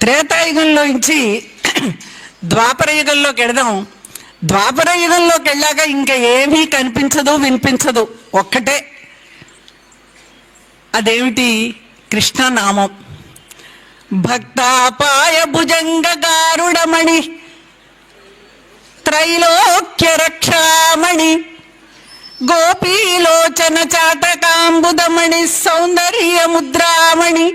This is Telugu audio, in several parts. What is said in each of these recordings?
త్రేతాయుగంలో నుంచి ద్వాపర యుగంలోకి వెళదాం. ద్వాపర యుగంలోకి వెళ్ళాక ఇంకా ఏమీ కనిపించదు, వినిపించదు. ఒక్కటే, అదేమిటి? కృష్ణనామం. భక్తాపాయ భుజంగ గారుడమణి త్రైలోక్య రక్షామణి గోపీలోచన చాటకాంబుదమణి సౌందర్య ముద్రామణి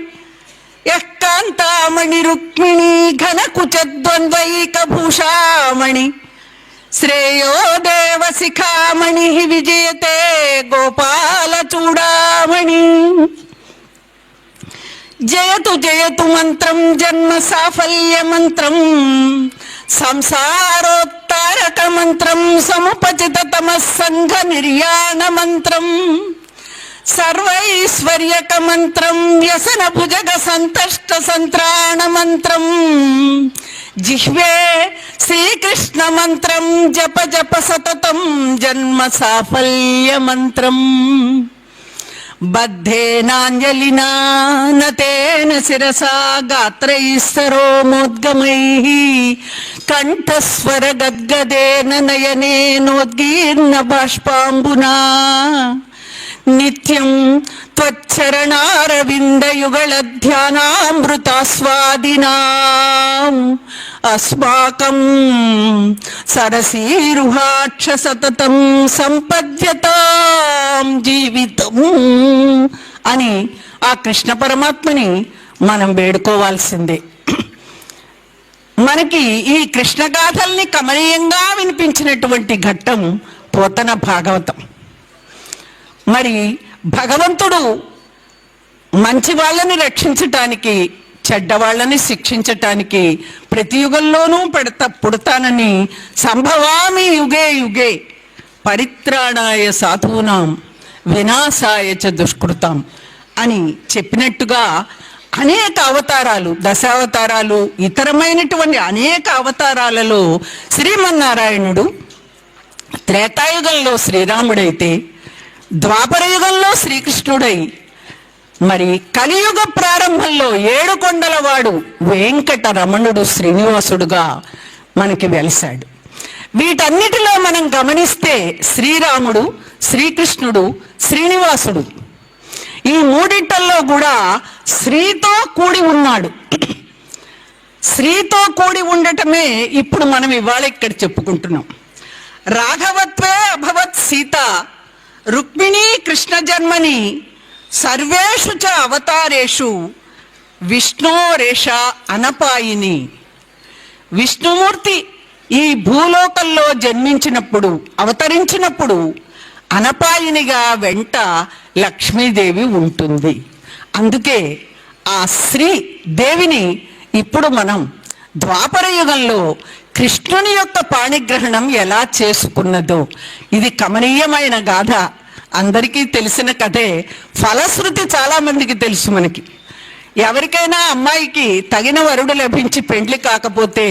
యఃకాంతామణి రుక్మిణీ ఘనకుచద్వంద్వైక భూషామణి శ్రేయో దేవ శిఖామణి విజయతే గోపాల చూడామణి. జయతు జయతు మంత్రం జన్మ సాఫల్య మంత్రం సంసారోత్తారక మంత్రం సముపచిత తమస్సంఘ నిర్యాణ మంత్రం సర్వైశ్వర్యక మంత్రం వ్యసన భుజగ సంతష్ట సంత్రాణ మంత్రం జిహ్వే శ్రీకృష్ణ మంత్రం జప జప సతతం జన్మ సాఫల్య మంత్రం. బద్ధేనాంజలినా నతేన శిరసా గాత్రైస్తరోమోద్గమైః కంఠస్వర గద్గదేన నయనేనోద్గీర్ణ బాష్పాంబునా నిత్యం త్వచ్చరణారవిందయుగళ ధ్యానామృతాస్వాదినాం అస్మాకం సరసీరుహాక్ష సతతం సంపద్యతాం జీవితం అని ఆ కృష్ణ పరమాత్మని మనం వేడుకోవాల్సిందే. మనకి ఈ కృష్ణ గాథల్ని కమనీయంగా వినిపించినటువంటి ఘట్టం పోతన భాగవతం. మరి భగవంతుడు మంచి వాళ్ళని రక్షించటానికి, చెడ్డవాళ్ళని శిక్షించటానికి ప్రతి యుగంలోనూ పుడతానని సంభవామి యుగే యుగే పరిత్రాణాయ సాధూనాం వినాశాయ చ దుష్కృతాం అని చెప్పినట్టుగా అనేక అవతారాలు, దశావతారాలు, ఇతరమైనటువంటి అనేక అవతారాలలో శ్రీమన్నారాయణుడు త్రేతాయుగంలో శ్రీరాముడైతే, ద్వాపర యుగంలో శ్రీకృష్ణుడై, మరి కలియుగ ప్రారంభంలో ఏడుకొండలవాడు వెంకటరమణుడు శ్రీనివాసుడుగా మనకి వెలిశాడు. వీటన్నిటిలో మనం గమనిస్తే శ్రీరాముడు, శ్రీకృష్ణుడు, శ్రీనివాసుడు ఈ మూడింటల్లో కూడా స్త్రీతో కూడి ఉన్నాడు. స్త్రీతో కూడి ఉండటమే ఇప్పుడు మనం ఇవాళ ఇక్కడ చెప్పుకుంటున్నాం. రాఘవత్వే అభవత్ సీత రుక్మిణీ కృష్ణ జన్మని సర్వేషు చ అవతారేషు విష్ణోరేష అనపాయిని. విష్ణుమూర్తి ఈ భూలోకంలో జన్మించినప్పుడు, అవతరించినప్పుడు అనపాయినిగా వెంట లక్ష్మీదేవి ఉంటుంది. అందుకే ఆ శ్రీ దేవిని ఇప్పుడు మనం ద్వాపర యుగంలో కృష్ణుని యొక్క పాణిగ్రహణం ఎలా చేసుకున్నదో ఇది కమనీయమైన గాథ. అందరికీ తెలిసిన కథే. ఫలశ్రుతి చాలా మందికి తెలుసు. మనకి ఎవరికైనా అమ్మాయికి తగిన వరుడు లభించి పెండ్లి కాకపోతే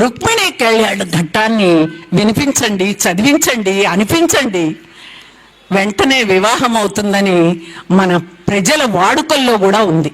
రుక్మిణీ కళ్యాణ ఘట్టాన్ని వినిపించండి, చదివించండి, అనిపించండి, వెంటనే వివాహం అవుతుందని మన ప్రజల వాడుకల్లో కూడా ఉంది.